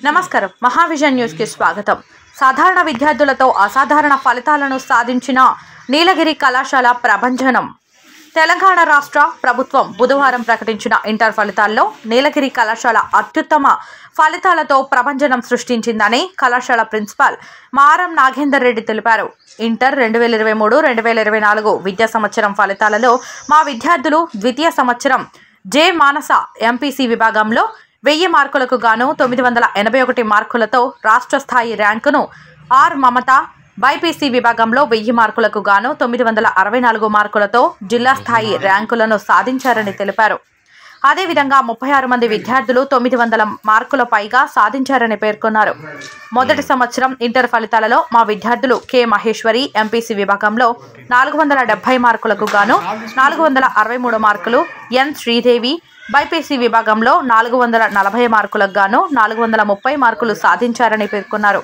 నమస్కారం మహావిజన్ న్యూస్ కి స్వాగతం. సాధారణ విద్యార్థులతో అసాధారణ ఫలితాలను సాధించిన నీలగిరి కళాశాల ప్రభంజనం. తెలంగాణ రాష్ట్ర ప్రభుత్వం బుధవారం ప్రకటించిన ఇంటర్ ఫలితాల్లో నీలగిరి కళాశాల అత్యుత్తమ ఫలితాలతో ప్రభంజనం సృష్టించిందని కళాశాల ప్రిన్సిపాల్ మారం నాగేందర్ రెడ్డి తెలిపారు. ఇంటర్ 2023-2024 విద్యా సంవత్సరం ఫలితాలలో మా విద్యార్థులు ద్వితీయ సంవత్సరం జె మానస ఎంపీసీ విభాగంలో 1000 మార్కులకు గాను 981 మార్కులతో రాష్ట్ర స్థాయి ర్యాంకును, ఆర్ మమత బైపీసీ విభాగంలో 1000 మార్కులకు గాను 964 మార్కులతో జిల్లా స్థాయి ర్యాంకులను సాధించారని తెలిపారు. అదేవిధంగా 36 మంది విద్యార్థులు 900 మార్కుల పైగా సాధించారని పేర్కొన్నారు. మొదటి సంవత్సరం ఇంటర్ ఫలితాలలో మా విద్యార్థులు కె మహేశ్వరి ఎంపీసీ విభాగంలో 470 మార్కులకు గాను 463 మార్కులు, ఎన్ శ్రీదేవి బైపీసీ విభాగంలో 440 మార్కులకు గాను 430 మార్కులు సాధించారని పేర్కొన్నారు.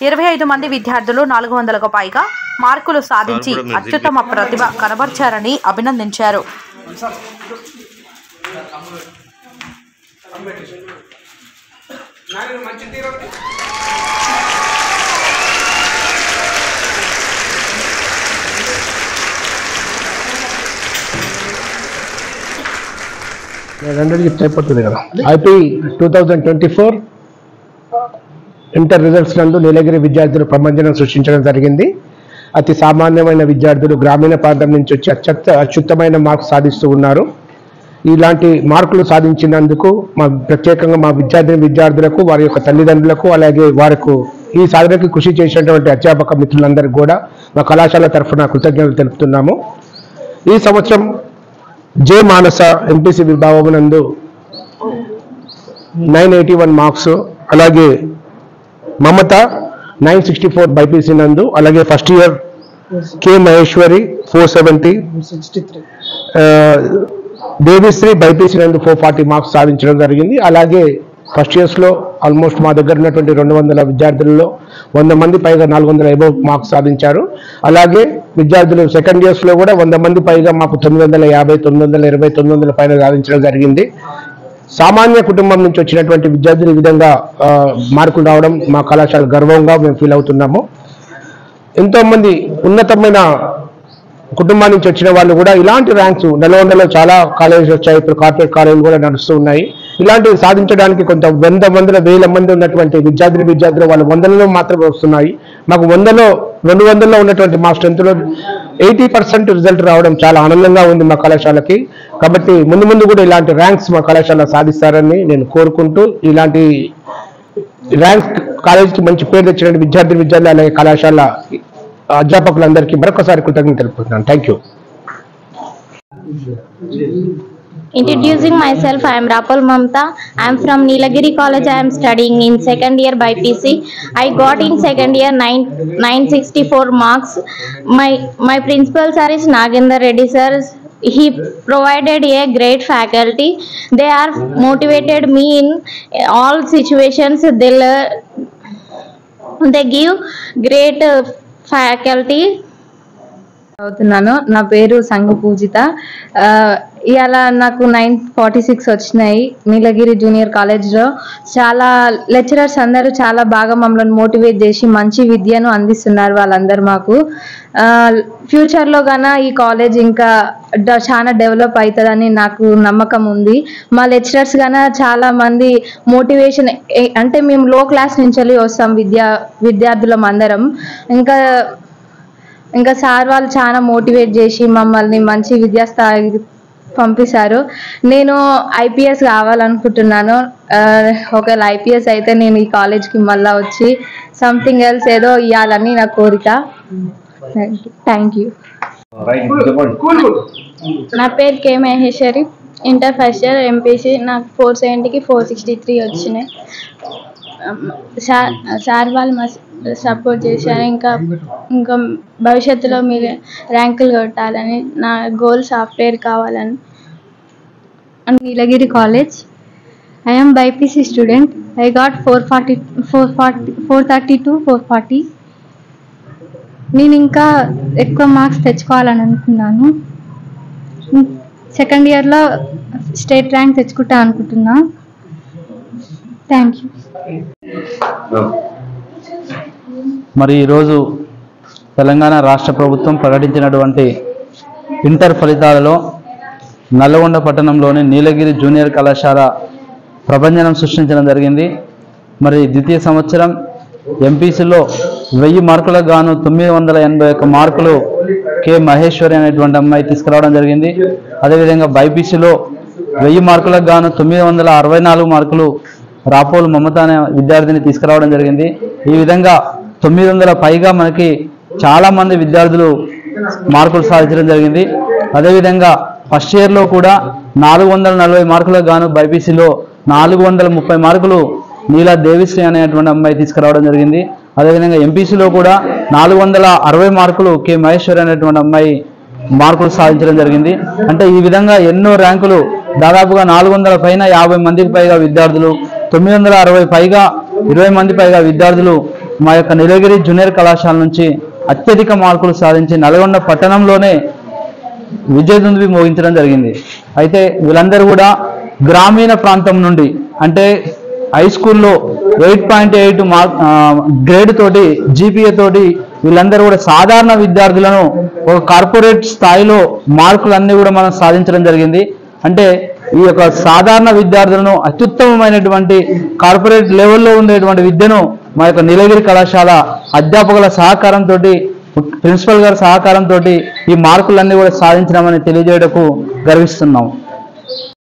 25 మంది విద్యార్థులు 400కు పైగా మార్కులు సాధించి అత్యుత్తమ ప్రతిభ కనబర్చారని అభినందించారు. ఐపీ 2024 ఇంటర్ రిజల్ట్స్ నందు నీలగిరి విద్యార్థులు ప్రభంజనం సృష్టించడం జరిగింది. అతి సామాన్యమైన విద్యార్థులు గ్రామీణ ప్రాంతం నుంచి వచ్చి అత్యుత్తమైన మార్క్స్ సాధిస్తూ ఉన్నారు. ఇలాంటి మార్కులు సాధించినందుకు ప్రత్యేకంగా మా విద్యార్థులకు, వారి యొక్క తల్లిదండ్రులకు, అలాగే వారికి ఈ సాధనకి కృషి చేసినటువంటి అధ్యాపక మిత్రులందరికీ కూడా మా కళాశాల తరఫున కృతజ్ఞతలు తెలుపుతున్నాము. ఈ సంవత్సరం జె మానస ఎంపీసీ విభాగం నందు 981 మార్క్స్, అలాగే మమత 964 బైపీసీ నందు, అలాగే first year K Maheshwari 470, Devishri BiPC నందు 440 మార్క్స్ సాధించడం జరిగింది. అలాగే ఫస్ట్ ఇయర్స్లో ఆల్మోస్ట్ మా దగ్గర ఉన్నటువంటి 200 విద్యార్థులలో 100 మంది పైగా 400 మార్క్స్ సాధించారు. అలాగే విద్యార్థులు సెకండ్ ఇయర్స్లో కూడా 100 మంది పైగా మాకు 950, 920, 900 పైన సాధించడం జరిగింది. సామాన్య కుటుంబం నుంచి వచ్చినటువంటి విద్యార్థులు ఈ విధంగా మార్కులు రావడం మా కళాశాల గర్వంగా మేము ఫీల్ అవుతున్నాము. ఎంతోమంది ఉన్నతమైన కుటుంబం నుంచి వచ్చిన వాళ్ళు కూడా ఇలాంటి ర్యాంక్స్ నల్గొండలో చాలా కాలేజీలు వచ్చాయి, ఇప్పుడు కార్పొరేట్ కాలేజీలు కూడా నడుస్తూ ఉన్నాయి. ఇలాంటివి సాధించడానికి కొంత 100 మందిలో 1000 మంది ఉన్నటువంటి విద్యార్థులు వాళ్ళు 100లో మాత్రమే వస్తున్నాయి. మాకు 100లో 200లో ఉన్నటువంటి మా స్ట్రెంత్లో 80% రిజల్ట్ రావడం చాలా ఆనందంగా ఉంది మా కళాశాలకి. కాబట్టి ముందు కూడా ఇలాంటి ర్యాంక్స్ మా కళాశాల సాధిస్తారని నేను కోరుకుంటూ, ఇలాంటి ర్యాంక్స్ కాలేజీకి మంచి పేరు తెచ్చినటువంటి విద్యార్థులు అలాగే కళాశాల అధ్యాపకులందరికీ మరొకసారి కృతజ్ఞతలు తెలుపుతున్నాను. Thank you. Introducing myself, I am Rapal Mamta. I am from Nilagiri College. I am studying in second year by PC. I got in second year 964 marks. My principal sir is Nagendar Reddy sir. He provided a great faculty. They are motivated me in all situations. They give great faculty. అవుతున్నాను. నా పేరు సంఘ పూజిత. ఇవాళ నాకు 946 వచ్చినాయి. నీలగిరి junior కాలేజ్లో చాలా lecturers అందరూ చాలా బాగా మమ్మల్ని మోటివేట్ చేసి మంచి విద్యను అందిస్తున్నారు వాళ్ళందరూ మాకు. ఫ్యూచర్లో గాన ఈ కాలేజ్ ఇంకా చాలా డెవలప్ అవుతుందని నాకు నమ్మకం ఉంది. మా లెక్చరర్స్ గాన చాలా మంది మోటివేషన్, అంటే మేము లో క్లాస్ నుంచి వస్తాం విద్యార్థులం అందరం. ఇంకా సార్ వాళ్ళు చాలా మోటివేట్ చేసి మమ్మల్ని మంచి విద్యాస్థాయికి పంపిస్తారు. నేను ఐపీఎస్ కావాలనుకుంటున్నాను. ఒకవేళ ఐపీఎస్ అయితే నేను ఈ కాలేజ్కి మళ్ళీ వచ్చి సంథింగ్ ఎల్స్ ఏదో ఇవ్వాలని నా కోరిక. Thank you. నా పేరు K Maheshwari, inter first year MPC. నాకు 470కి 463 వచ్చినాయి. సార్ వాళ్ళు మా సపోర్ట్ చేశారు. ఇంకా భవిష్యత్తులో మీరు ర్యాంకులు కొట్టాలని, నా గోల్ సాఫ్ట్వేర్ కావాలని. Nilagiri College. I am BPC student. I got 432, 440. నేను ఇంకా ఎక్కువ మార్క్స్ తెచ్చుకోవాలని అనుకున్నాను. సెకండ్ ఇయర్లో స్టేట్ ర్యాంక్ తెచ్చుకుంటా అనుకుంటున్నా. Thank you. మరి ఈరోజు తెలంగాణ రాష్ట్ర ప్రభుత్వం ప్రకటించినటువంటి ఇంటర్ ఫలితాలలో నల్లగొండ పట్టణంలోని నీలగిరి జూనియర్ కళాశాల ప్రభంజనం సృష్టించడం జరిగింది. మరి ద్వితీయ సంవత్సరం ఎంపీసీలో 1000 మార్కులకు గాను 981 మార్కులు కె మహేశ్వరి అనేటువంటి అమ్మాయి తీసుకురావడం జరిగింది. అదేవిధంగా బైపీసీలో 1000 మార్కులకు గాను 964 మార్కులు రాపోలు మమత అనే విద్యార్థిని తీసుకురావడం జరిగింది. ఈ విధంగా 900 పైగా మనకి చాలామంది విద్యార్థులు మార్కులు సాధించడం జరిగింది. అదేవిధంగా ఫస్ట్ ఇయర్లో కూడా 440 మార్కులకు గాను బైపీసీలో 430 మార్కులు నీలా దేవిశ్రీ అనేటువంటి అమ్మాయి తీసుకురావడం జరిగింది. అదేవిధంగా ఎంపీసీలో కూడా 460 మార్కులు కె మహేశ్వరి అనేటువంటి అమ్మాయి మార్కులు సాధించడం జరిగింది. అంటే ఈ విధంగా ఎన్నో ర్యాంకులు దాదాపుగా 400 పైన 50 మందికి పైగా విద్యార్థులు, 960 పైగా 20 మంది పైగా విద్యార్థులు మా యొక్క నీలగిరి జూనియర్ కళాశాల నుంచి అత్యధిక మార్కులు సాధించి నల్గొండ పట్టణంలోనే విజయదుందుబి మోగించడం జరిగింది. అయితే వీళ్ళందరూ కూడా గ్రామీణ ప్రాంతం నుండి, అంటే హై స్కూల్లో 8.8 గ్రేడ్ తోటి జీపీఏ తోటి వీళ్ళందరూ కూడా సాధారణ విద్యార్థులను ఒక కార్పొరేట్ స్థాయిలో మార్కులన్నీ కూడా మనం సాధించడం జరిగింది. అంటే ఈ యొక్క సాధారణ విద్యార్థులను అత్యుత్తమమైనటువంటి కార్పొరేట్ లెవెల్లో ఉండేటువంటి విద్యను మా యొక్క నీలగిరి కళాశాల అధ్యాపకుల సహకారంతో, ప్రిన్సిపల్ గారి సహకారంతో ఈ మార్కులన్నీ కూడా సాధించడమని తెలియజేయడానికి గర్విస్తున్నాం.